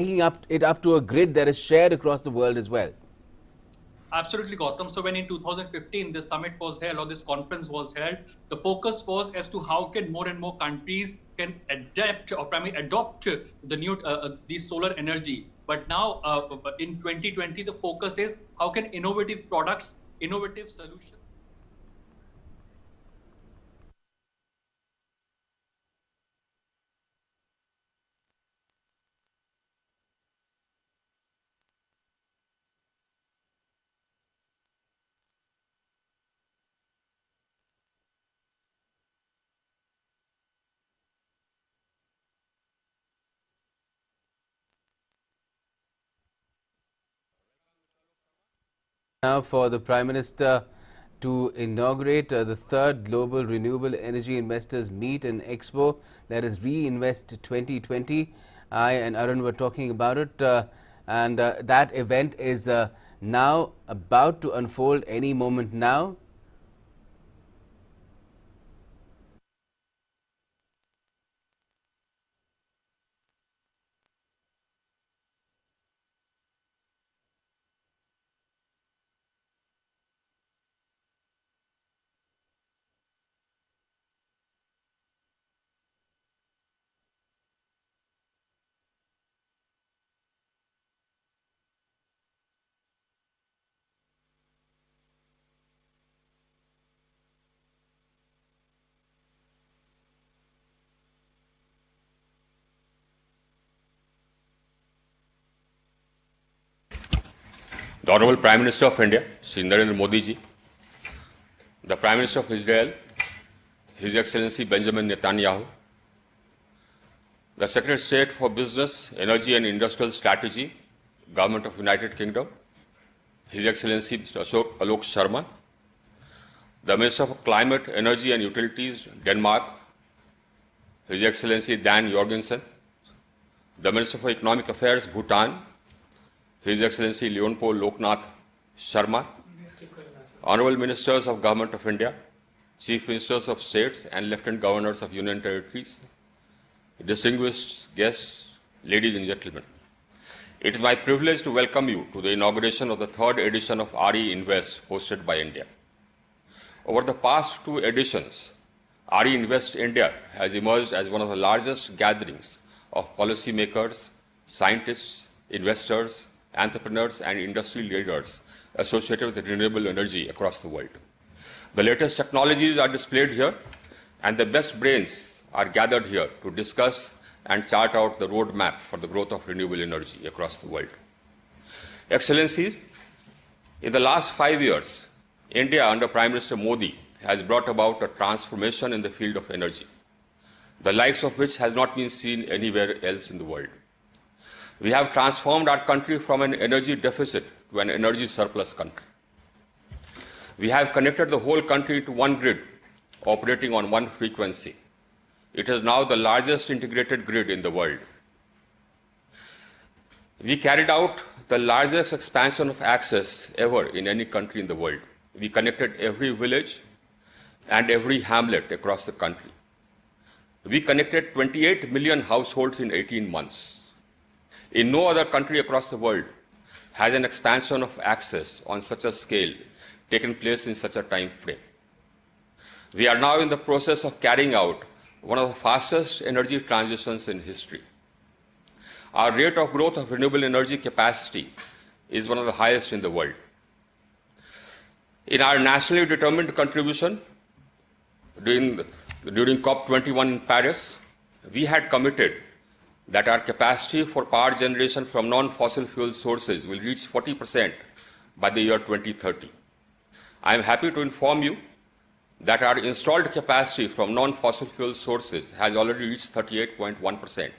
taking it up to a grid that is shared across the world as well. Absolutely, Gautam. So when in 2015 this summit was held or this conference was held, the focus was as to how can more and more countries can adapt or primarily adopt the new the solar energy. But now in 2020, the focus is how can innovative products, innovative solutions. Now for the Prime Minister to inaugurate the third Global Renewable Energy Investors Meet and Expo, that is Reinvest 2020. I and Arun were talking about it, and that event is now about to unfold any moment now. The Honorable Prime Minister of India, Shri Narendra Modi ji, the Prime Minister of Israel, His Excellency Benjamin Netanyahu, the Secretary of State for Business, Energy and Industrial Strategy, Government of United Kingdom, His Excellency Mr. Alok Sharma, the Minister of Climate, Energy and Utilities, Denmark, His Excellency Dan Jorgensen, the Minister for Economic Affairs, Bhutan, His Excellency Leonpo Loknath Sharma, Honorable Ministers of Government of India, Chief Ministers of States and Lieutenant Governors of Union Territories, distinguished guests, ladies and gentlemen. It is my privilege to welcome you to the inauguration of the third edition of RE Invest hosted by India. Over the past two editions, RE Invest India has emerged as one of the largest gatherings of policymakers, scientists, investors, entrepreneurs and industry leaders associated with renewable energy across the world. The latest technologies are displayed here and the best brains are gathered here to discuss and chart out the roadmap for the growth of renewable energy across the world. Excellencies, in the last 5 years, India under Prime Minister Modi has brought about a transformation in the field of energy, the likes of which has not been seen anywhere else in the world. We have transformed our country from an energy deficit to an energy surplus country. We have connected the whole country to one grid, operating on one frequency. It is now the largest integrated grid in the world. We carried out the largest expansion of access ever in any country in the world. We connected every village and every hamlet across the country. We connected 28 million households in 18 months. In no other country across the world has an expansion of access on such a scale taken place in such a time frame. We are now in the process of carrying out one of the fastest energy transitions in history. Our rate of growth of renewable energy capacity is one of the highest in the world. In our nationally determined contribution during COP21 in Paris, we had committed that our capacity for power generation from non-fossil fuel sources will reach 40% by the year 2030. I am happy to inform you that our installed capacity from non-fossil fuel sources has already reached 38.1%.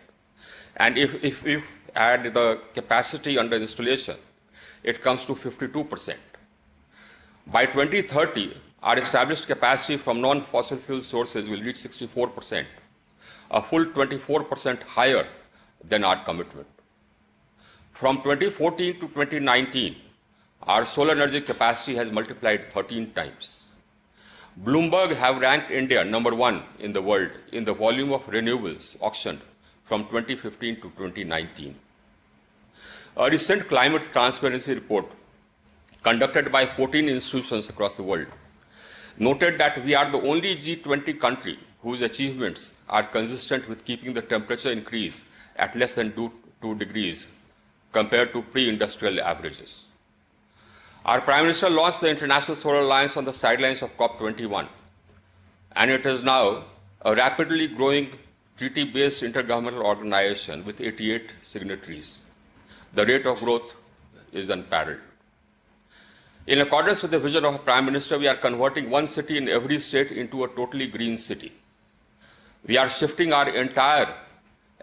And if we add the capacity under installation, it comes to 52%. By 2030, our established capacity from non-fossil fuel sources will reach 64%, a full 24% higher than our commitment. From 2014 to 2019, our solar energy capacity has multiplied 13 times. Bloomberg have ranked India #1 in the world in the volume of renewables auctioned from 2015 to 2019. A recent climate transparency report conducted by 14 institutions across the world noted that we are the only G20 country whose achievements are consistent with keeping the temperature increase at less than 2 degrees compared to pre-industrial averages. Our Prime Minister launched the International Solar Alliance on the sidelines of COP21, and it is now a rapidly growing treaty-based intergovernmental organization with 88 signatories. The rate of growth is unparalleled. In accordance with the vision of our Prime Minister, we are converting one city in every state into a totally green city. We are shifting our entire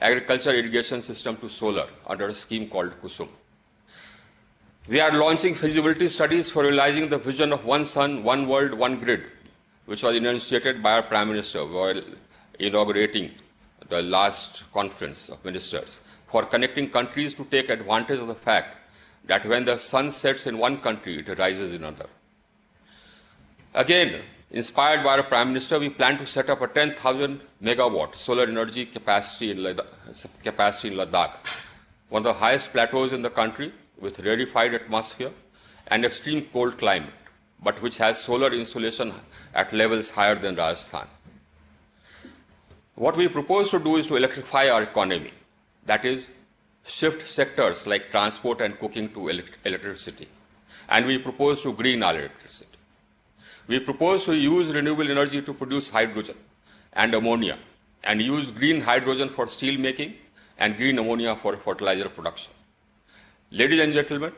agriculture irrigation system to solar under a scheme called Kusum. We are launching feasibility studies for realizing the vision of one sun, one world, one grid, which was initiated by our Prime Minister while inaugurating the last conference of ministers, for connecting countries to take advantage of the fact that when the sun sets in one country, it rises in another. Again, inspired by our Prime Minister, we plan to set up a 10,000 megawatt solar energy capacity in Ladakh, one of the highest plateaus in the country with rarefied atmosphere and extreme cold climate, but which has solar installation at levels higher than Rajasthan. What we propose to do is to electrify our economy, that is, shift sectors like transport and cooking to electricity. And we propose to green our electricity. We propose to use renewable energy to produce hydrogen and ammonia, and use green hydrogen for steel making and green ammonia for fertilizer production. Ladies and gentlemen,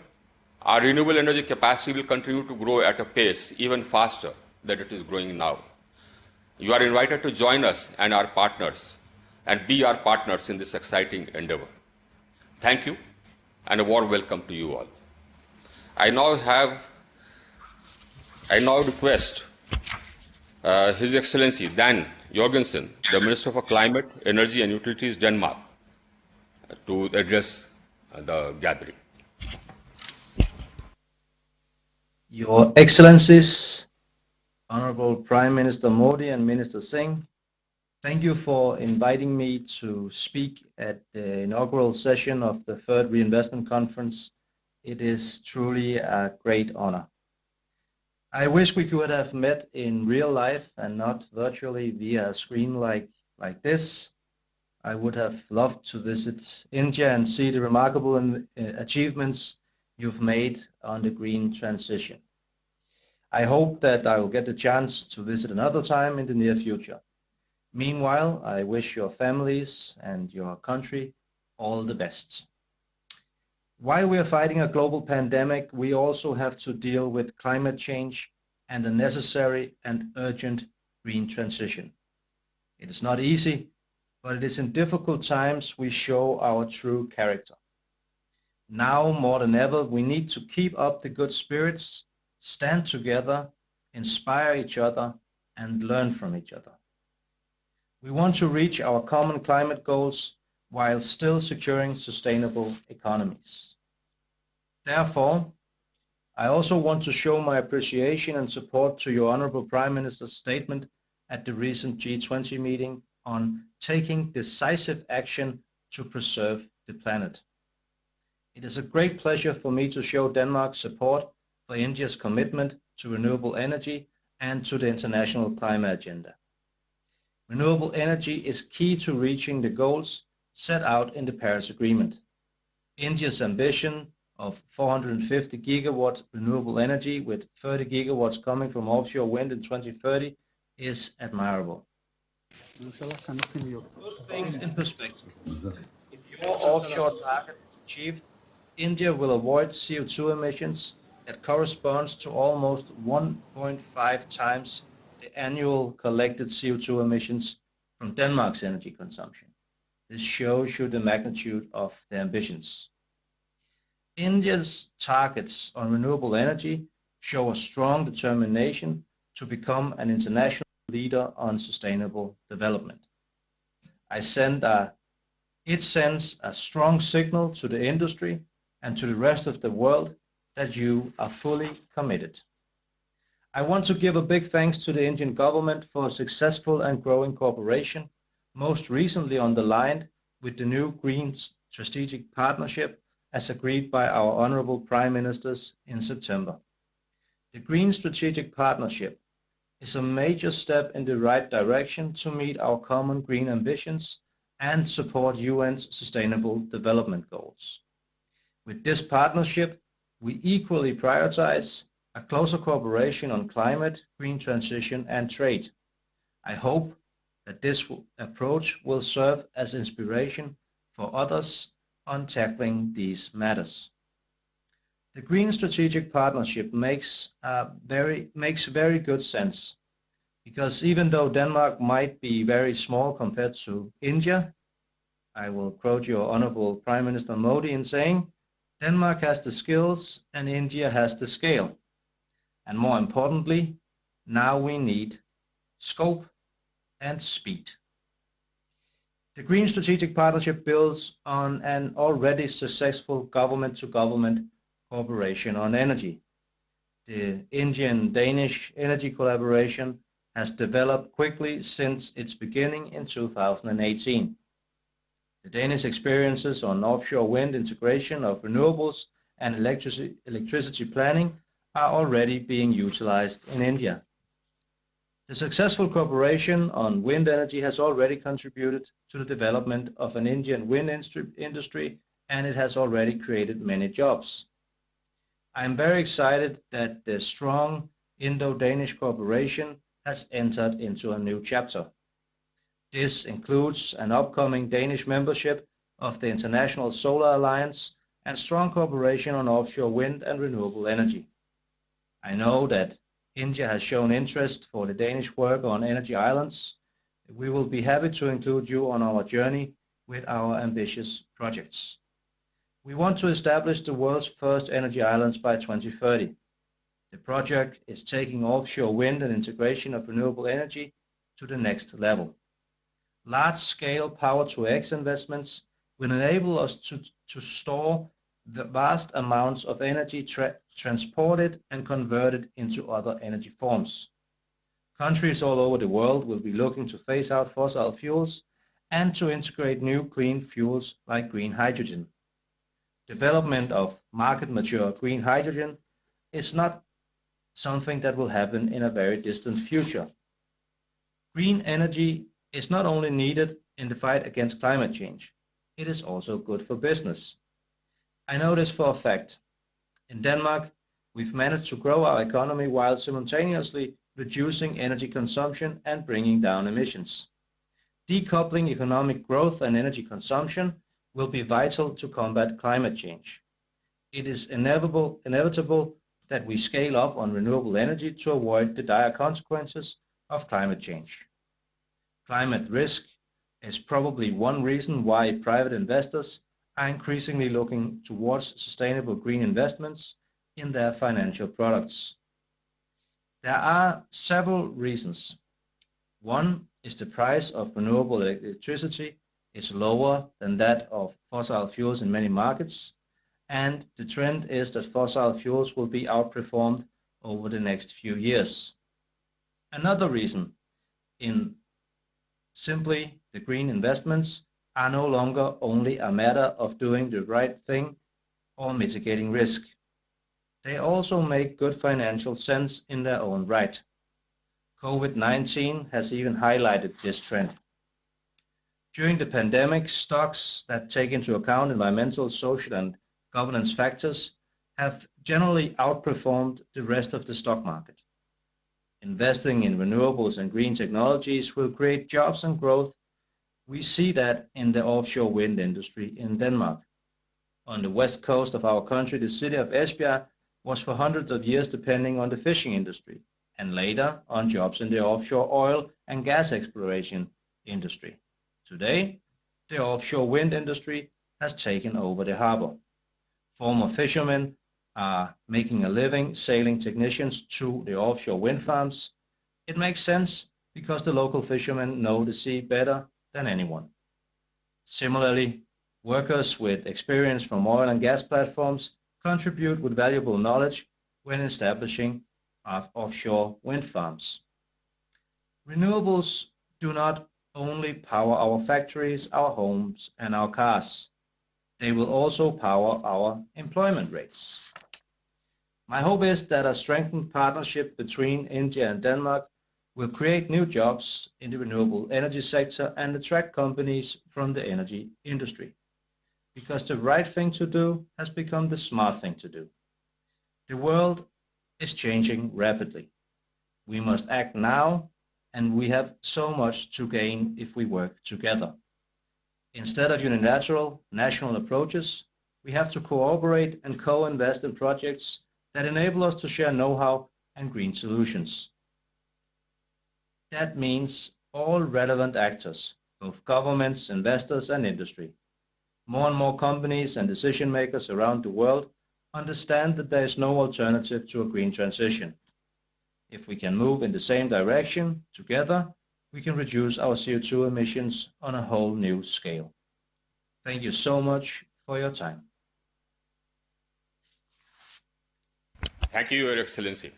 our renewable energy capacity will continue to grow at a pace even faster than it is growing now. You are invited to join us and our partners and be our partners in this exciting endeavor. Thank you, and a warm welcome to you all. I now request His Excellency Dan Jorgensen, the Minister for Climate, Energy and Utilities, Denmark, to address the gathering. Your Excellencies, Honorable Prime Minister Modi and Minister Singh, thank you for inviting me to speak at the inaugural session of the Third Reinvestment Conference. It is truly a great honor. I wish we could have met in real life and not virtually via a screen like this. I would have loved to visit India and see the remarkable achievements you've made on the green transition. I hope that I will get the chance to visit another time in the near future. Meanwhile, I wish your families and your country all the best. While we are fighting a global pandemic, we also have to deal with climate change and the necessary and urgent green transition. It is not easy, but it is in difficult times we show our true character. Now more than ever, we need to keep up the good spirits, stand together, inspire each other, and learn from each other. We want to reach our common climate goals while still securing sustainable economies. Therefore, I also want to show my appreciation and support to your Honorable Prime Minister's statement at the recent G20 meeting on taking decisive action to preserve the planet. It is a great pleasure for me to show Denmark's support for India's commitment to renewable energy and to the international climate agenda. Renewable energy is key to reaching the goals set out in the Paris Agreement. India's ambition of 450 gigawatt renewable energy with 30 gigawatts coming from offshore wind in 2030 is admirable. Put things in perspective. If your offshore target is achieved, India will avoid CO2 emissions that corresponds to almost 1.5 times the annual collected CO2 emissions from Denmark's energy consumption. This shows you the magnitude of the ambitions. India's targets on renewable energy show a strong determination to become an international leader on sustainable development. It sends a strong signal to the industry and to the rest of the world that you are fully committed. I want to give a big thanks to the Indian government for a successful and growing cooperation, most recently underlined with the new Green Strategic Partnership as agreed by our honorable Prime Ministers in September. The Green Strategic Partnership is a major step in the right direction to meet our common green ambitions and support UN's Sustainable Development Goals. With this partnership, we equally prioritize a closer cooperation on climate, green transition, and trade. I hope that this approach will serve as inspiration for others on tackling these matters. The Green Strategic Partnership makes very good sense, because even though Denmark might be very small compared to India, I will quote your Honorable Prime Minister Modi in saying, Denmark has the skills and India has the scale. And more importantly, now we need scope and speed. The Green Strategic Partnership builds on an already successful government-to-government cooperation on energy. The Indian-Danish energy collaboration has developed quickly since its beginning in 2018. The Danish experiences on offshore wind integration of renewables and electricity planning are already being utilized in India. The successful cooperation on wind energy has already contributed to the development of an Indian wind industry, and it has already created many jobs. I am very excited that the strong Indo-Danish cooperation has entered into a new chapter. This includes an upcoming Danish membership of the International Solar Alliance and strong cooperation on offshore wind and renewable energy. I know that India has shown interest for the Danish work on energy islands. We will be happy to include you on our journey with our ambitious projects. We want to establish the world's first energy islands by 2030. The project is taking offshore wind and integration of renewable energy to the next level. Large-scale power-to-X investments will enable us to store the vast amounts of energy transported and converted into other energy forms. Countries all over the world will be looking to phase out fossil fuels and to integrate new clean fuels like green hydrogen. Development of market-mature green hydrogen is not something that will happen in a very distant future. Green energy is not only needed in the fight against climate change, it is also good for business. I know this for a fact. In Denmark, we've managed to grow our economy while simultaneously reducing energy consumption and bringing down emissions. Decoupling economic growth and energy consumption will be vital to combat climate change. It is inevitable that we scale up on renewable energy to avoid the dire consequences of climate change. Climate risk is probably one reason why private investors are increasingly looking towards sustainable green investments in their financial products. There are several reasons. One is the price of renewable electricity is lower than that of fossil fuels in many markets, and the trend is that fossil fuels will be outperformed over the next few years. Another reason in simply the green investments are no longer only a matter of doing the right thing or mitigating risk. They also make good financial sense in their own right. COVID-19 has even highlighted this trend. During the pandemic, stocks that take into account environmental, social, and governance factors have generally outperformed the rest of the stock market. Investing in renewables and green technologies will create jobs and growth. We see that in the offshore wind industry in Denmark. On the west coast of our country, the city of Esbjerg was for hundreds of years depending on the fishing industry, and later on jobs in the offshore oil and gas exploration industry. Today, the offshore wind industry has taken over the harbor. Former fishermen are making a living sailing technicians to the offshore wind farms. It makes sense because the local fishermen know the sea better than anyone. Similarly, workers with experience from oil and gas platforms contribute with valuable knowledge when establishing offshore wind farms. Renewables do not only power our factories, our homes, and our cars. They will also power our employment rates. My hope is that a strengthened partnership between India and Denmark will create new jobs in the renewable energy sector and attract companies from the energy industry, because the right thing to do has become the smart thing to do. The world is changing rapidly. We must act now, and we have so much to gain if we work together. Instead of unilateral national approaches, we have to cooperate and co-invest in projects that enable us to share know-how and green solutions. That means all relevant actors, both governments, investors, and industry. More and more companies and decision makers around the world understand that there is no alternative to a green transition. If we can move in the same direction together, we can reduce our CO2 emissions on a whole new scale. Thank you so much for your time. Thank you, Your Excellency.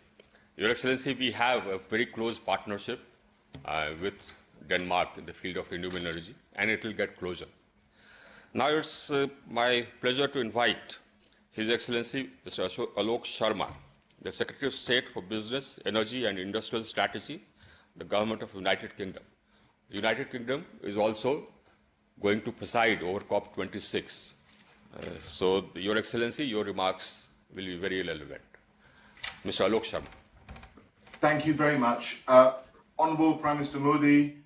Your Excellency, we have a very close partnership with Denmark in the field of renewable energy, and it will get closer. Now it's my pleasure to invite His Excellency Mr. Alok Sharma, the Secretary of State for Business, Energy and Industrial Strategy, the Government of United Kingdom. The United Kingdom is also going to preside over COP26. So, Your Excellency, your remarks will be very relevant. Mr. Alok Sharma. Thank you very much. Honourable Prime Minister Modi,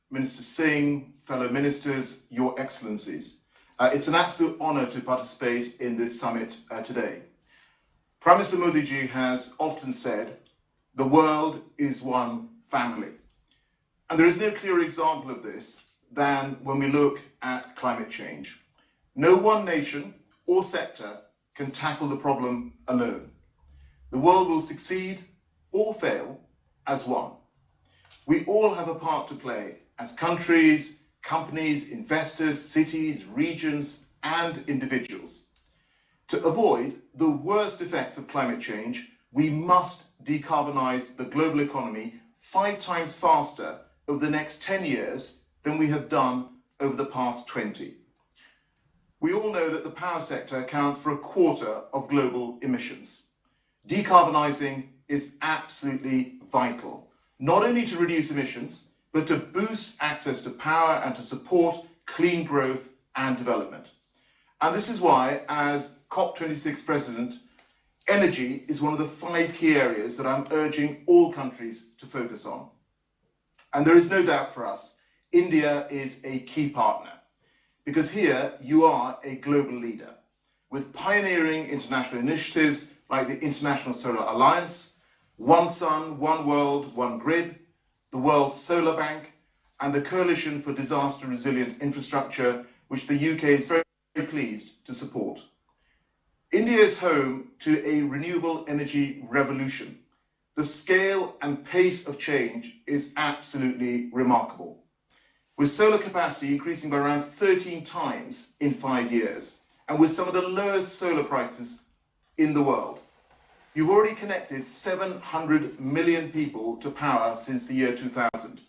Minister Singh, fellow ministers, Your Excellencies. It's an absolute honour to participate in this summit today. Prime Minister Modi ji has often said, the world is one family. And there is no clearer example of this than when we look at climate change. No one nation or sector can tackle the problem alone. The world will succeed or fail as one. We all have a part to play as countries, companies, investors, cities, regions, and individuals. To avoid the worst effects of climate change, we must decarbonize the global economy 5 times faster over the next 10 years than we have done over the past 20. We all know that the power sector accounts for 1/4 of global emissions. Decarbonizing is absolutely vital, not only to reduce emissions, but to boost access to power and to support clean growth and development. And this is why, as COP26 President, energy is one of the 5 key areas that I'm urging all countries to focus on. And there is no doubt for us, India is a key partner, because here you are a global leader, with pioneering international initiatives like the International Solar Alliance, One Sun, One World, One Grid, the World Solar Bank, and the Coalition for Disaster Resilient Infrastructure, which the UK is very pleased to support. India is home to a renewable energy revolution. The scale and pace of change is absolutely remarkable, with solar capacity increasing by around 13 times in 5 years, and with some of the lowest solar prices in the world. You've already connected 700 million people to power since the year 2000.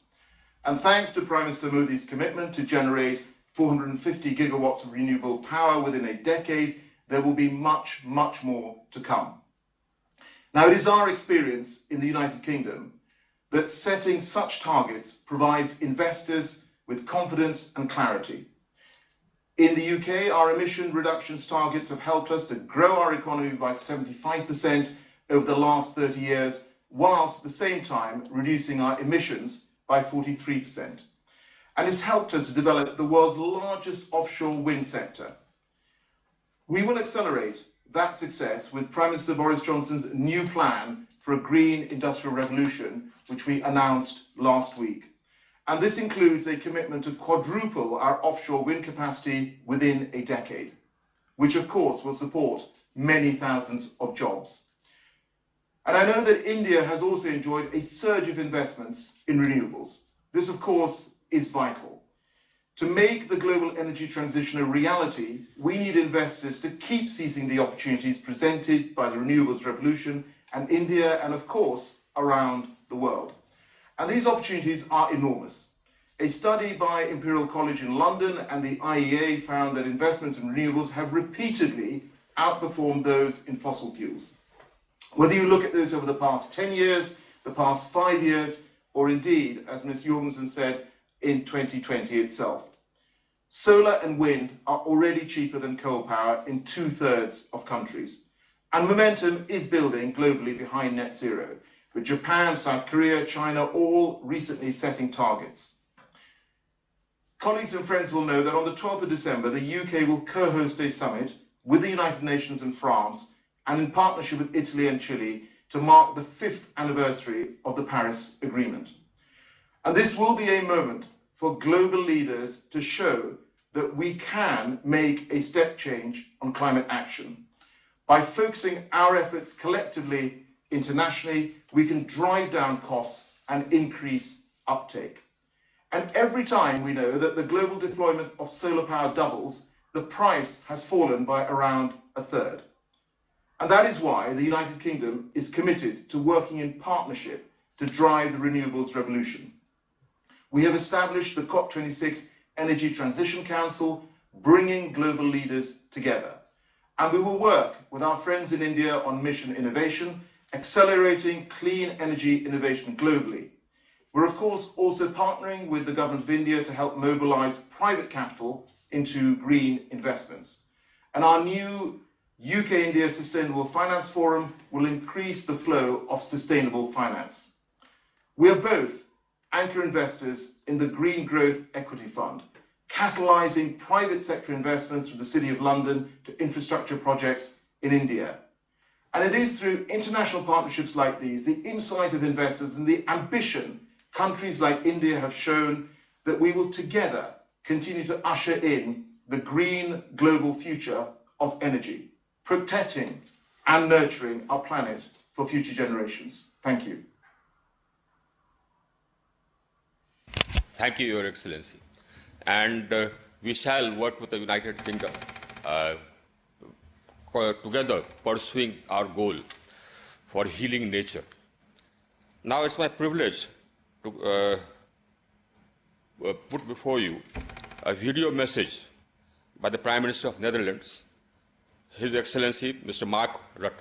And thanks to Prime Minister Modi's commitment to generate 450 gigawatts of renewable power within a decade, there will be much, much more to come. Now, it is our experience in the United Kingdom that setting such targets provides investors with confidence and clarity. In the UK, our emission reductions targets have helped us to grow our economy by 75% over the last 30 years, whilst at the same time reducing our emissions by 43%. And it's helped us to develop the world's largest offshore wind sector. We will accelerate that success with Prime Minister Boris Johnson's new plan for a green industrial revolution, which we announced last week. And this includes a commitment to quadruple our offshore wind capacity within a decade, which of course will support many thousands of jobs. And I know that India has also enjoyed a surge of investments in renewables. This of course is vital. To make the global energy transition a reality, we need investors to keep seizing the opportunities presented by the renewables revolution in India and of course around the world. And these opportunities are enormous. A study by Imperial College in London and the IEA found that investments in renewables have repeatedly outperformed those in fossil fuels. Whether you look at this over the past 10 years, the past 5 years, or indeed, as Ms. Jorgensen said, in 2020 itself. Solar and wind are already cheaper than coal power in 2/3 of countries. And momentum is building globally behind net zero, with Japan, South Korea, China all recently setting targets. Colleagues and friends will know that on the 12th of December, the UK will co-host a summit with the United Nations and France, and in partnership with Italy and Chile, to mark the 5th anniversary of the Paris Agreement. And this will be a moment for global leaders to show that we can make a step change on climate action. By focusing our efforts collectively internationally, we can drive down costs and increase uptake. And every time we know that the global deployment of solar power doubles, the price has fallen by around 1/3. And that is why the United Kingdom is committed to working in partnership to drive the renewables revolution. We have established the COP26 Energy Transition Council, bringing global leaders together. And we will work with our friends in India on mission innovation, accelerating clean energy innovation globally. We're of course also partnering with the government of India to help mobilize private capital into green investments. And our new UK-India Sustainable Finance Forum will increase the flow of sustainable finance. We are both anchor investors in the Green Growth Equity Fund, catalysing private sector investments from the City of London to infrastructure projects in India. And it is through international partnerships like these, the insight of investors and the ambition countries like India have shown, that we will together continue to usher in the green global future of energy, protecting and nurturing our planet for future generations. Thank you. Thank you, Your Excellency. And we shall work with the United Kingdom together pursuing our goal for healing nature. Now it's my privilege to put before you a video message by the Prime Minister of Netherlands, His Excellency Mr. Mark Rutte.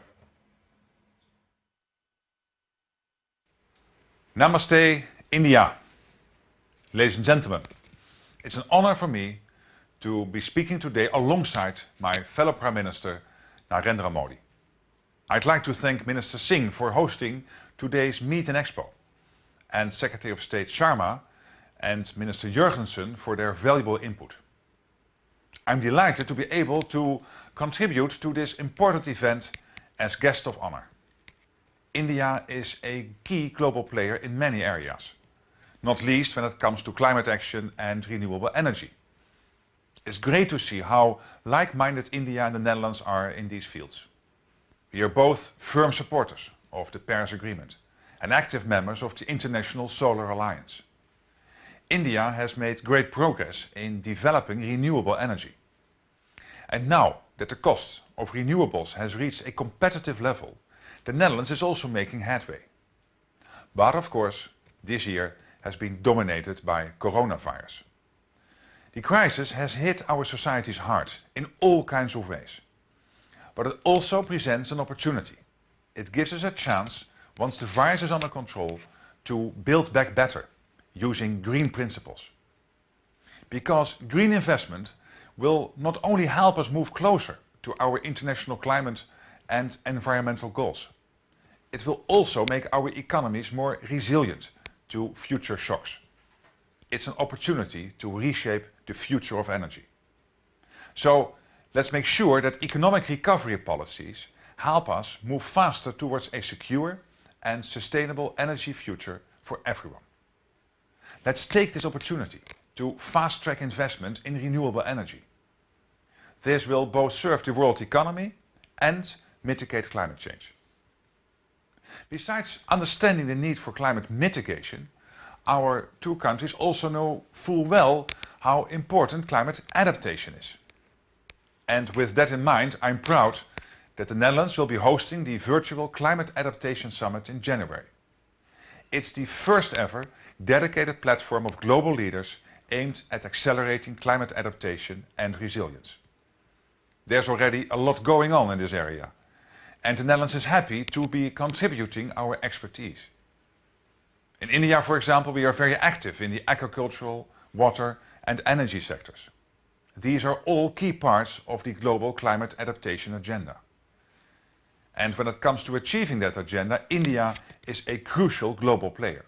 Namaste, India. Ladies and gentlemen, it's an honor for me to be speaking today alongside my fellow Prime Minister, Narendra Modi. I'd like to thank Minister Singh for hosting today's Meet and Expo, and Secretary of State Sharma and Minister Jurgensen for their valuable input. I'm delighted to be able to contribute to this important event as guest of honor. India is a key global player in many areas, not least when it comes to climate action and renewable energy. It's great to see how like-minded India and the Netherlands are in these fields. We are both firm supporters of the Paris Agreement and active members of the International Solar Alliance. India has made great progress in developing renewable energy. And now that the cost of renewables has reached a competitive level, the Netherlands is also making headway. But of course, this year has been dominated by coronavirus. The crisis has hit our societies hard in all kinds of ways. But it also presents an opportunity. It gives us a chance, once the virus is under control, to build back better, using green principles. Because green investment will not only help us move closer to our international climate and environmental goals, it will also make our economies more resilient to future shocks. It's an opportunity to reshape the future of energy. So let's make sure that economic recovery policies help us move faster towards a secure and sustainable energy future for everyone. Let's take this opportunity to fast-track investment in renewable energy. This will both serve the world economy and mitigate climate change. Besides understanding the need for climate mitigation, our two countries also know full well how important climate adaptation is. And with that in mind, I'm proud that the Netherlands will be hosting the virtual Climate Adaptation Summit in January. It's the first ever dedicated platform of global leaders aimed at accelerating climate adaptation and resilience. There's already a lot going on in this area, and the Netherlands is happy to be contributing our expertise. In India, for example, we are very active in the agricultural, water and energy sectors. These are all key parts of the global climate adaptation agenda. And when it comes to achieving that agenda, India is a crucial global player.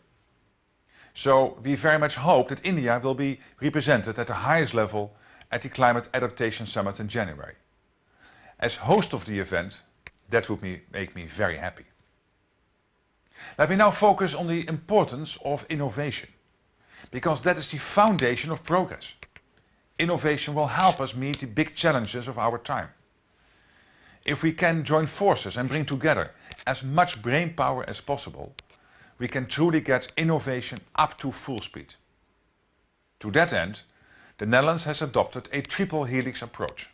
So we very much hope that India will be represented at the highest level at the Climate Adaptation Summit in January. As host of the event, that would make me very happy. Let me now focus on the importance of innovation, because that is the foundation of progress. Innovation will help us meet the big challenges of our time. If we can join forces and bring together as much brain power as possible, we can truly get innovation up to full speed. To that end, the Netherlands has adopted a triple helix approach.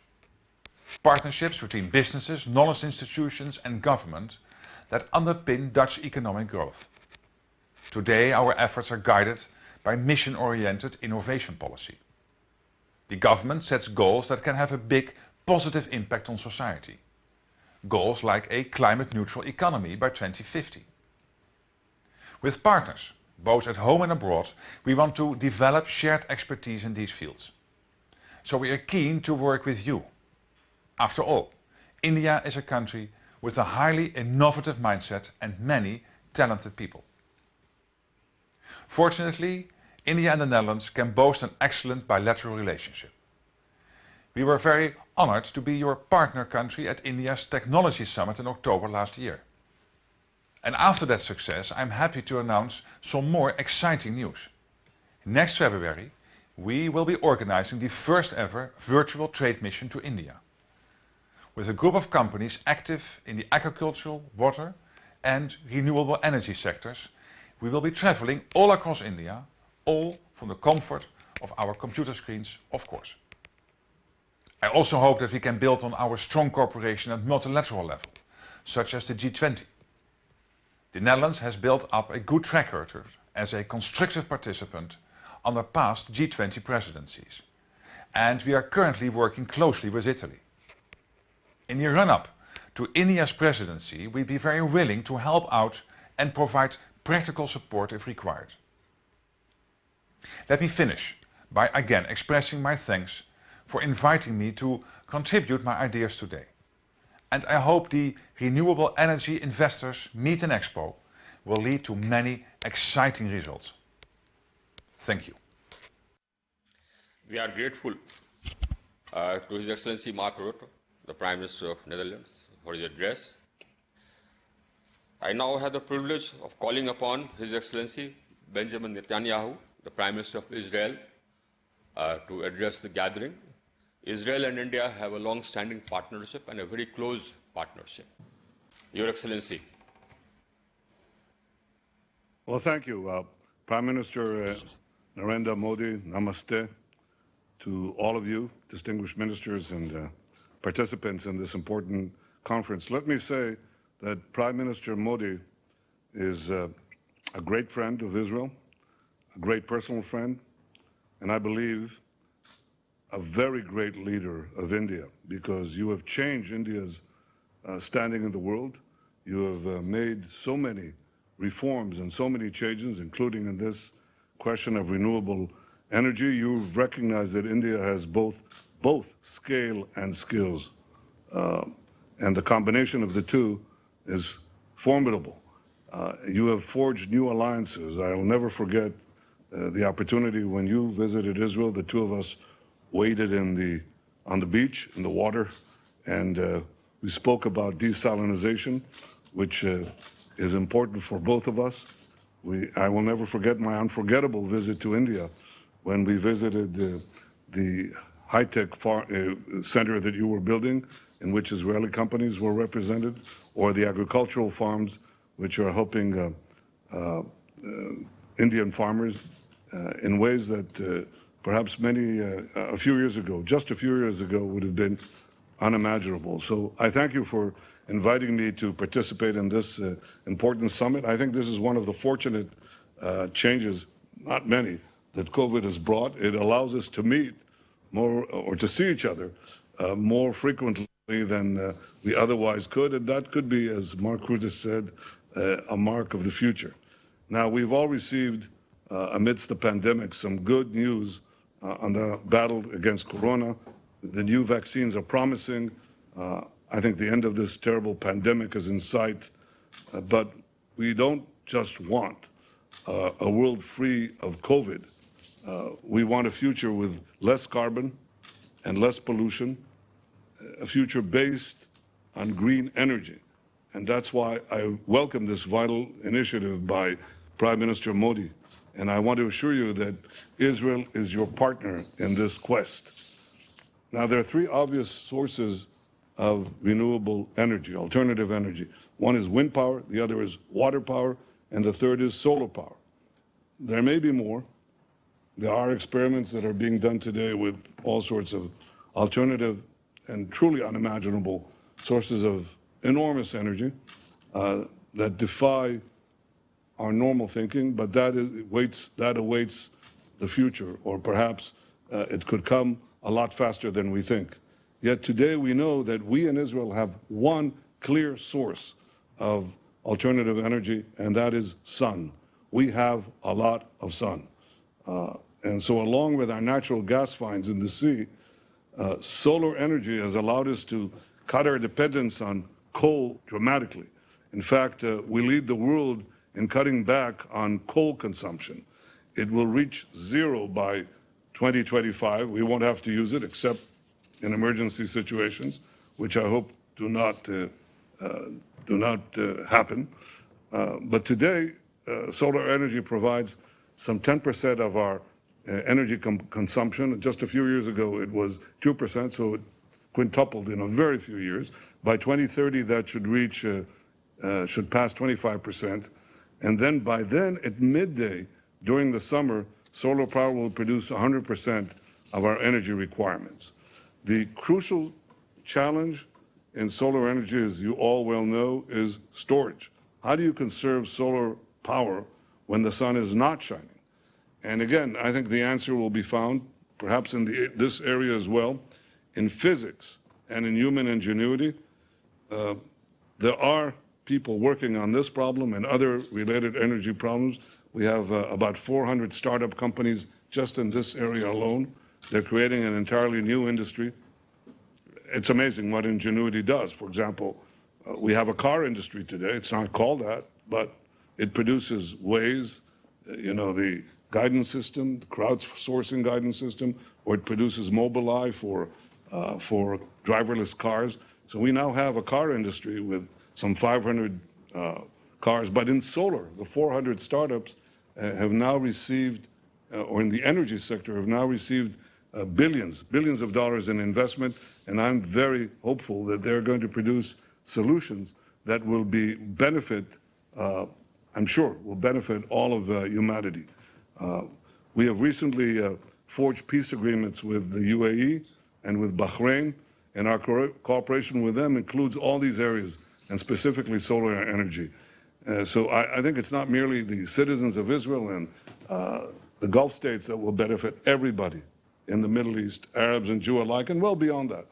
Partnerships between businesses, knowledge institutions and government that underpin Dutch economic growth. Today, our efforts are guided by mission-oriented innovation policy. The government sets goals that can have a big positive impact on society. Goals like a climate-neutral economy by 2050. With partners, both at home and abroad, we want to develop shared expertise in these fields. So we are keen to work with you. After all, India is a country with a highly innovative mindset and many talented people. Fortunately, India and the Netherlands can boast an excellent bilateral relationship. We were very honored to be your partner country at India's Technology Summit in October last year. And after that success, I'm happy to announce some more exciting news. Next February, we will be organizing the first ever virtual trade mission to India, with a group of companies active in the agricultural, water and renewable energy sectors. We will be traveling all across India, all from the comfort of our computer screens, of course. I also hope that we can build on our strong cooperation at multilateral level, such as the G20. The Netherlands has built up a good track record as a constructive participant under past G20 presidencies, and we are currently working closely with Italy. In the run-up to India's presidency, we'd be very willing to help out and provide practical support if required. Let me finish by again expressing my thanks for inviting me to contribute my ideas today. And I hope the Renewable Energy Investors Meet in Expo will lead to many exciting results. Thank you. We are grateful to His Excellency Mark Rutte, the Prime Minister of Netherlands, for his address. I now have the privilege of calling upon His Excellency Benjamin Netanyahu, the Prime Minister of Israel, to address the gathering. Israel and India have a long-standing partnership and a very close partnership. Your Excellency. Well, thank you. Prime Minister Narendra Modi, namaste to all of you, distinguished ministers and participants in this important conference. Let me say that Prime Minister Modi is a great friend of Israel, a great personal friend, and I believe a very great leader of India, because you have changed India's standing in the world. You have made so many reforms and so many changes, including in this question of renewable energy. You've recognized that India has both scale and skills, and the combination of the two is formidable. You have forged new alliances. I will never forget the opportunity when you visited Israel. The two of us waded on the beach, in the water, and we spoke about desalinization, which is important for both of us. I will never forget my unforgettable visit to India when we visited the high-tech center that you were building, in which Israeli companies were represented, or the agricultural farms which are helping Indian farmers in ways that perhaps a few years ago, just a few years ago, would have been unimaginable. So I thank you for inviting me to participate in this important summit. I think this is one of the fortunate changes, not many, that COVID has brought. It allows us to meet more or to see each other more frequently than we otherwise could, and that could be, as Mark Rutte said, a mark of the future. Now, we've all received, amidst the pandemic, some good news on the battle against corona. The new vaccines are promising. I think the end of this terrible pandemic is in sight, but we don't just want a world free of COVID. We want a future with less carbon and less pollution, a future based on green energy. And that's why I welcome this vital initiative by Prime Minister Modi. And I want to assure you that Israel is your partner in this quest. Now, there are three obvious sources of renewable energy, alternative energy. One is wind power, the other is water power, and the third is solar power. There may be more. There are experiments that are being done today with all sorts of alternative and truly unimaginable sources of enormous energy that defy our normal thinking, but that awaits the future, or perhaps it could come a lot faster than we think. Yet today we know that we in Israel have one clear source of alternative energy, and that is sun. We have a lot of sun. And so along with our natural gas finds in the sea, solar energy has allowed us to cut our dependence on coal dramatically. In fact, we lead the world in cutting back on coal consumption. It will reach zero by 2025. We won't have to use it except in emergency situations, which I hope do not happen. But today, solar energy provides some 10% of our energy consumption. Just a few years ago, it was 2%, so it quintupled in a very few years. By 2030, that should pass 25%. And then by then, at midday, during the summer, solar power will produce 100% of our energy requirements. The crucial challenge in solar energy, as you all well know, is storage. How do you conserve solar power when the sun is not shining? And again, I think the answer will be found, perhaps in this area as well, in physics and in human ingenuity. There are people working on this problem and other related energy problems. We have about 400 startup companies just in this area alone. They're creating an entirely new industry. It's amazing what ingenuity does. For example, we have a car industry today. It's not called that, but it produces Waze, the guidance system, the crowdsourcing guidance system, or it produces Mobileye for driverless cars. So we now have a car industry with some 500 cars. But in solar, the 400 startups have now received, or in the energy sector, have now received billions of dollars in investment. And I'm very hopeful that they're going to produce solutions that will benefit, I'm sure, will benefit all of humanity. We have recently forged peace agreements with the UAE and with Bahrain, and our cooperation with them includes all these areas, and specifically solar energy. So I think it's not merely the citizens of Israel and the Gulf states that will benefit. Everybody in the Middle East, Arabs and Jew alike, and well beyond that,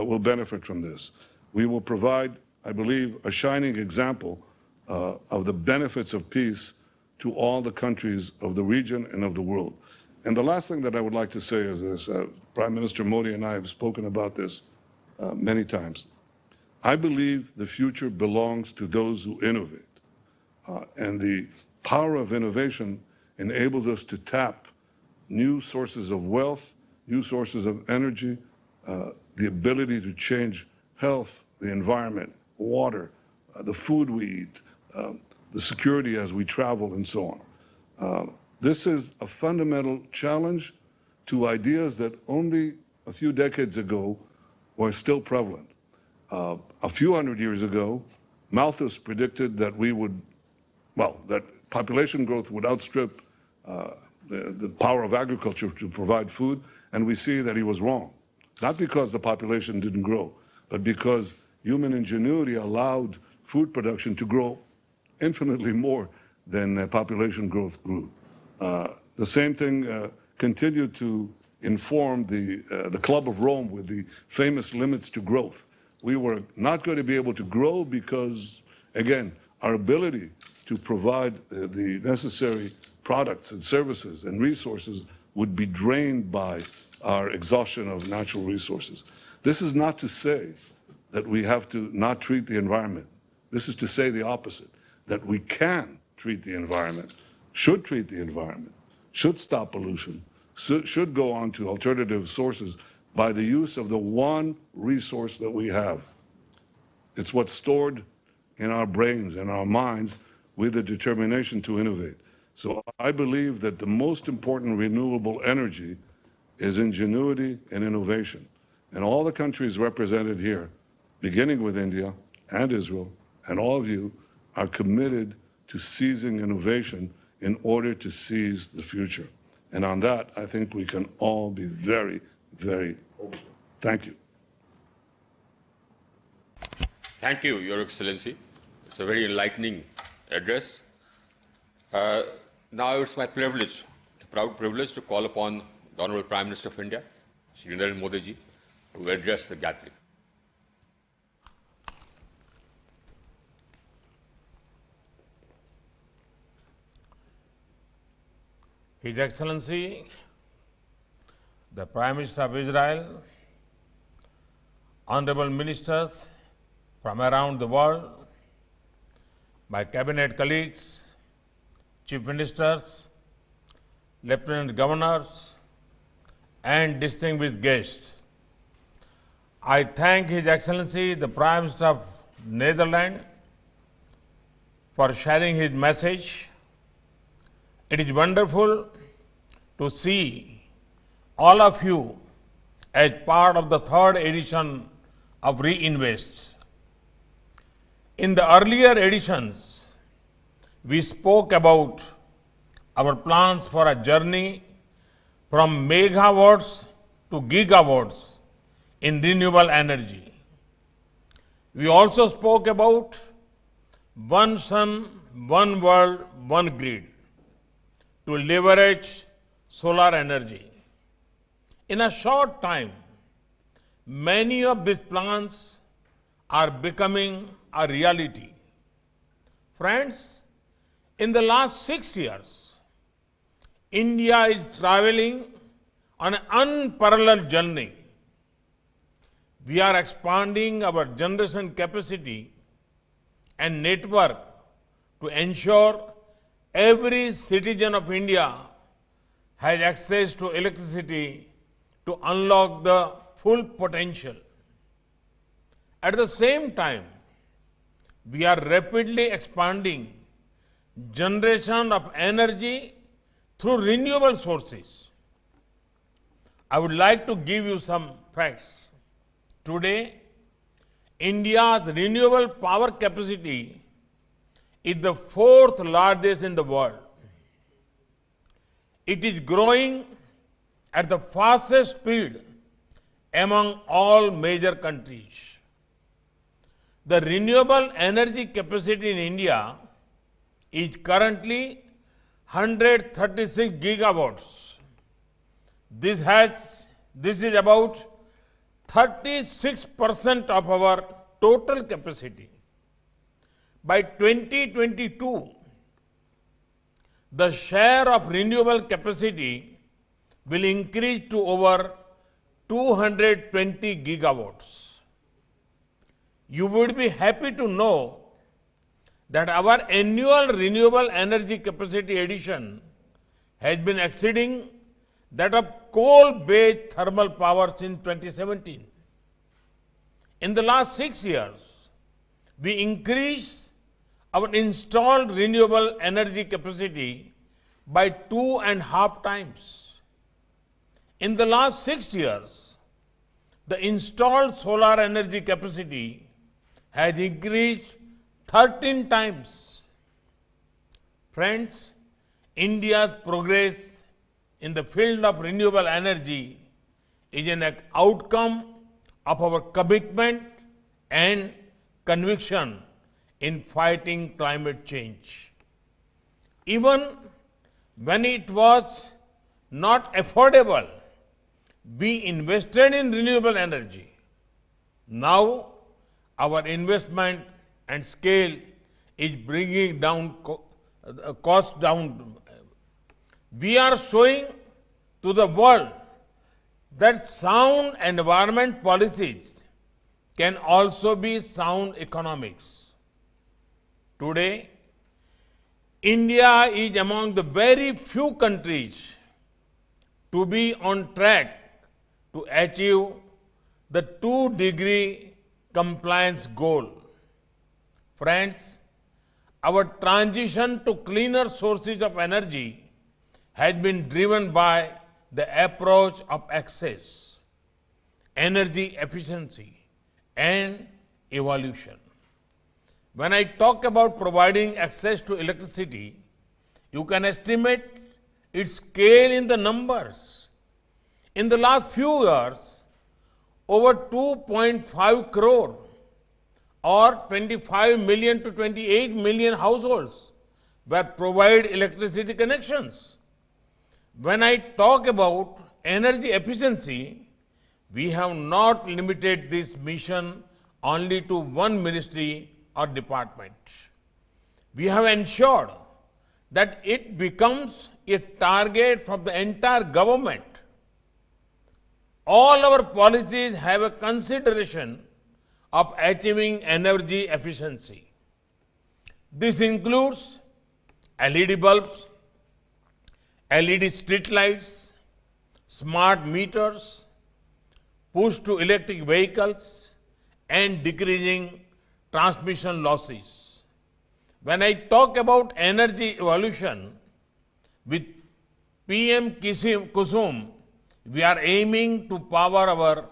will benefit from this. We will provide, I believe, a shining example of the benefits of peace to all the countries of the region and of the world. And the last thing that I would like to say is this. Prime Minister Modi and I have spoken about this many times. I believe the future belongs to those who innovate. And the power of innovation enables us to tap new sources of wealth, new sources of energy, the ability to change health, the environment, water, the food we eat, the security as we travel, and so on. This is a fundamental challenge to ideas that only a few decades ago were still prevalent. A few hundred years ago, Malthus predicted that that population growth would outstrip the power of agriculture to provide food, and we see that he was wrong. Not because the population didn't grow, but because human ingenuity allowed food production to grow infinitely more then population growth grew. The same thing continued to inform the Club of Rome with the famous limits to growth. We were not going to be able to grow because, again, our ability to provide the necessary products and services and resources would be drained by our exhaustion of natural resources. This is not to say that we have to not treat the environment. This is to say the opposite, that we can treat the environment, should treat the environment, should stop pollution, should go on to alternative sources by the use of the one resource that we have. It's what's stored in our brains and our minds with the determination to innovate. So I believe that the most important renewable energy is ingenuity and innovation. And all the countries represented here, beginning with India and Israel, and all of you, are committed to seizing innovation in order to seize the future. And on that, I think we can all be very, very hopeful. Thank you. Thank you, Your Excellency. It's a very enlightening address. Now it's my privilege, proud privilege, to call upon the Honorable Prime Minister of India, Shri Narendra Modi ji, to address the gathering. His Excellency, the Prime Minister of Israel, honorable ministers from around the world, my cabinet colleagues, chief ministers, lieutenant governors, and distinguished guests. I thank His Excellency, the Prime Minister of Netherlands, for sharing his message. It is wonderful to see all of you as part of the third edition of Reinvest. In the earlier editions, we spoke about our plans for a journey from megawatts to gigawatts in renewable energy. We also spoke about one sun, one world, one grid to leverage solar energy. In a short time, many of these plans are becoming a reality. Friends, in the last 6 years, India is traveling on an unparalleled journey. We are expanding our generation capacity and network to ensure every citizen of India has access to electricity to unlock the full potential. At the same time, we are rapidly expanding generation of energy through renewable sources. I would like to give you some facts. Today, India's renewable power capacity is the fourth largest in the world. It is growing at the fastest speed among all major countries. The renewable energy capacity in India is currently 136 gigawatts. This is about 36% of our total capacity. By 2022, the share of renewable capacity will increase to over 220 gigawatts. You would be happy to know that our annual renewable energy capacity addition has been exceeding that of coal-based thermal power since 2017. In the last 6 years, we increased our installed renewable energy capacity by 2.5 times. In the last 6 years, the installed solar energy capacity has increased 13 times. Friends, India's progress in the field of renewable energy is an outcome of our commitment and conviction in fighting climate change. Even when it was not affordable, we invested in renewable energy. Now, our investment and scale is bringing down cost down. We are showing to the world that sound environment policies can also be sound economics. Today, India is among the very few countries to be on track to achieve the 2-degree compliance goal. Friends, our transition to cleaner sources of energy has been driven by the approach of access, energy efficiency, and evolution. When I talk about providing access to electricity, you can estimate its scale in the numbers. In the last few years, over 2.5 crore or 25 million to 28 million households were provided electricity connections. When I talk about energy efficiency, we have not limited this mission only to one ministry or department. We have ensured that it becomes a target for the entire government. All our policies have a consideration of achieving energy efficiency. This includes LED bulbs, LED street lights, smart meters, push to electric vehicles, and decreasing transmission losses. When I talk about energy evolution, with PM Kusum, we are aiming to power our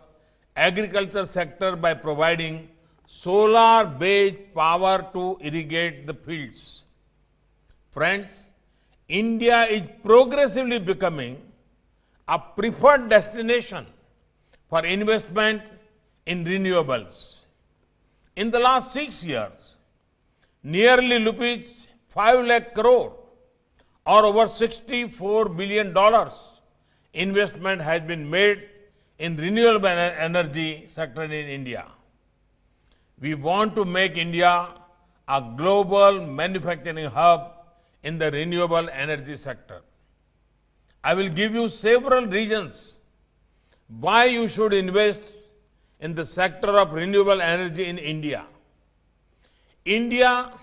agriculture sector by providing solar-based power to irrigate the fields. Friends, India is progressively becoming a preferred destination for investment in renewables. In the last 6 years, nearly rupees 5 lakh crore or over $64 billion investment has been made in renewable energy sector in India. We want to make India a global manufacturing hub in the renewable energy sector. I will give you several reasons why you should invest in the sector of renewable energy in India. India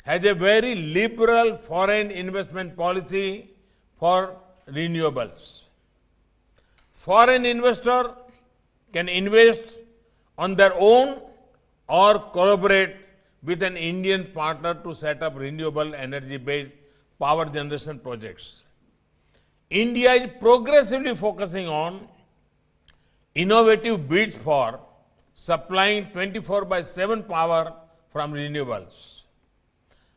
has a very liberal foreign investment policy for renewables. Foreign investor can invest on their own or collaborate with an Indian partner to set up renewable energy-based power generation projects. India is progressively focusing on innovative bids for supplying 24/7 power from renewables.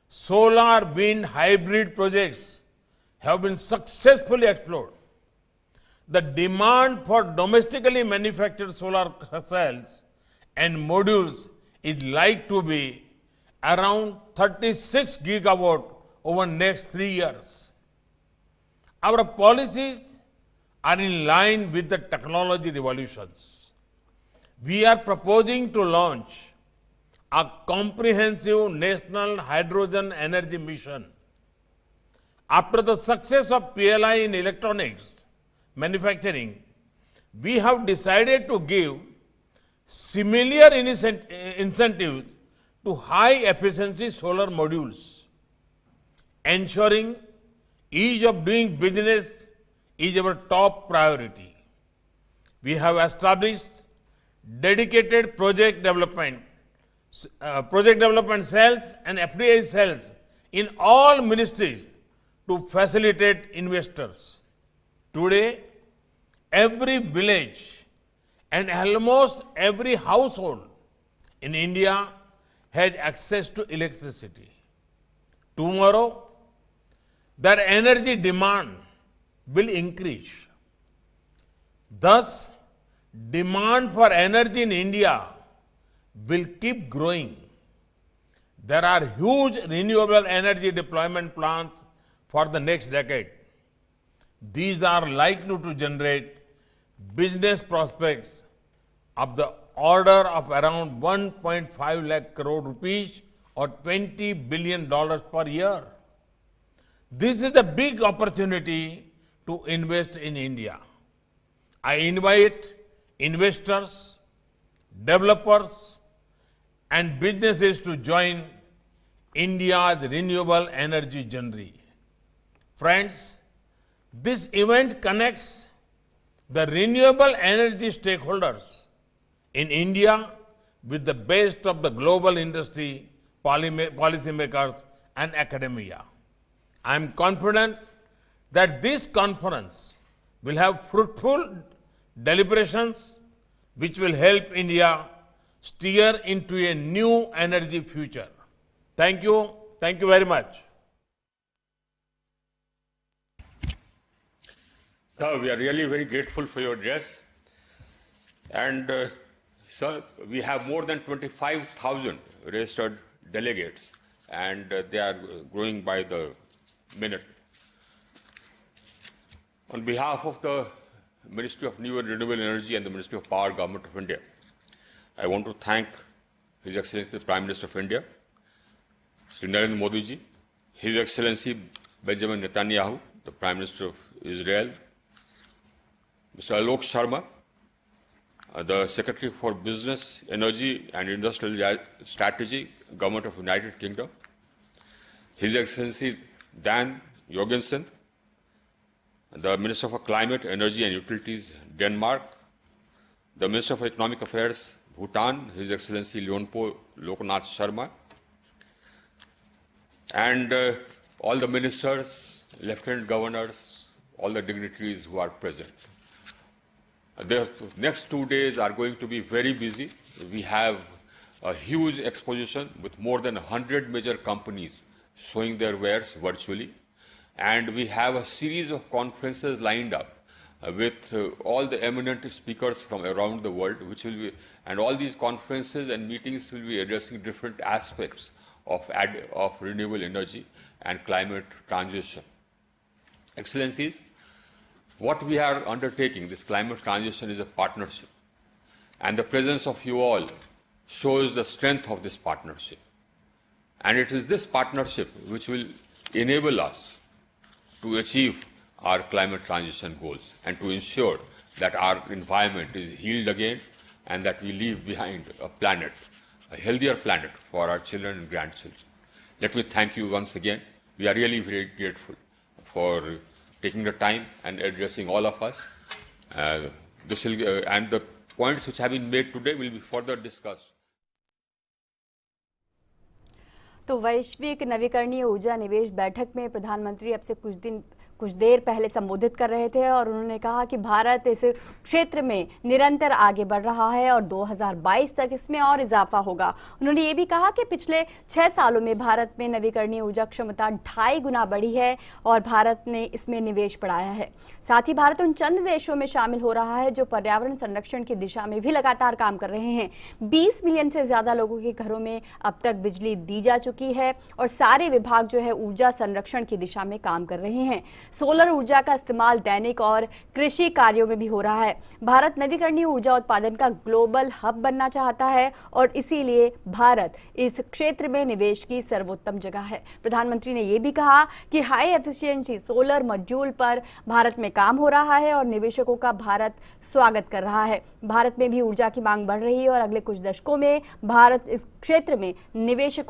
Solar wind hybrid projects have been successfully explored. The demand for domestically manufactured solar cells and modules is likely to be around 36 gigawatt over next 3 years. Our policies are in line with the technology revolutions. We are proposing to launch a comprehensive national hydrogen energy mission. After the success of PLI in electronics manufacturing, we have decided to give similar incentives to high-efficiency solar modules. Ensuring ease of doing business is our top priority. We have established dedicated project development cells and FDI cells in all ministries to facilitate investors. Today, every village and almost every household in India has access to electricity. Tomorrow, their energy demand will increase. Thus, demand for energy in India will keep growing. There are huge renewable energy deployment plans for the next decade. These are likely to generate business prospects of the order of around 1.5 lakh crore rupees or $20 billion per year. This is a big opportunity to invest in India. I invite investors, developers, and businesses to join India's renewable energy journey. Friends, this event connects the renewable energy stakeholders in India with the best of the global industry, policymakers, and academia. I am confident that this conference will have fruitful deliberations which will help India steer into a new energy future. Thank you. Thank you very much. Sir, we are really very grateful for your address. And sir, we have more than 25,000 registered delegates, and they are growing by the minute. On behalf of the Ministry of New and Renewable Energy and the Ministry of Power, Government of India, I want to thank His Excellency the Prime Minister of India, Sri Narendra Modi ji, His Excellency Benjamin Netanyahu, the Prime Minister of Israel, Mr. Alok Sharma, the Secretary for Business, Energy and Industrial Strategy, Government of United Kingdom, His Excellency Dan Jorgensen, the Minister for Climate, Energy and Utilities, Denmark, the Minister for Economic Affairs, Bhutan, His Excellency Leonpo Loknath Sharma, and all the ministers, lieutenant governors, all the dignitaries who are present. The next 2 days are going to be very busy. We have a huge exposition with more than 100 major companies showing their wares virtually. And we have a series of conferences lined up with all the eminent speakers from around the world, which will be, and all these conferences and meetings will be addressing different aspects of renewable energy and climate transition. Excellencies, what we are undertaking, this climate transition, is a partnership. And the presence of you all shows the strength of this partnership. And it is this partnership which will enable us to achieve our climate transition goals and to ensure that our environment is healed again and that we leave behind a planet, a healthier planet for our children and grandchildren. Let me thank you once again. We are really very grateful for taking the time and addressing all of us. And the points which have been made today will be further discussed. तो वैश्विक नवीकरणीय ऊर्जा निवेश बैठक में प्रधानमंत्री अब से कुछ देर पहले संबोधित कर रहे थे और उन्होंने कहा कि भारत इस क्षेत्र में निरंतर आगे बढ़ रहा है और 2022 तक इसमें और इजाफा होगा। उन्होंने ये भी कहा कि पिछले 6 सालों में भारत में नवीकरणीय ऊर्जा क्षमता 2.5 गुना बढ़ी है और भारत ने इसमें निवेश बढ़ाया है। साथ ही भारत उन चंद देशों में शामिल हो रहा है जो पर्यावरण संरक्षण की दिशा में भी लगातार काम कर रहे हैं। 20 मिलियन से ज्यादा लोगों के घरों में अब तक बिजली दी जा चुकी है और सारे विभाग जो है ऊर्जा संरक्षण की दिशा में काम कर रहे हैं। सोलर ऊर्जा का इस्तेमाल दैनिक और कृषि कार्यों में भी हो रहा है। भारत नवीकरणीय ऊर्जा उत्पादन का ग्लोबल हब बनना चाहता है और इसीलिए भारत इस क्षेत्र में निवेश की सर्वोत्तम जगह है। प्रधानमंत्री ने यह भी कहा कि हाई एफिशिएंसी सोलर मॉड्यूल पर भारत में काम हो रहा है और निवेशकों का भारत स्वागत कर रहा है। भारत में भी ऊर्जा की मांग बढ़ रही है और अगले कुछ दशकों में भारत इस क्षेत्र में निवेशकों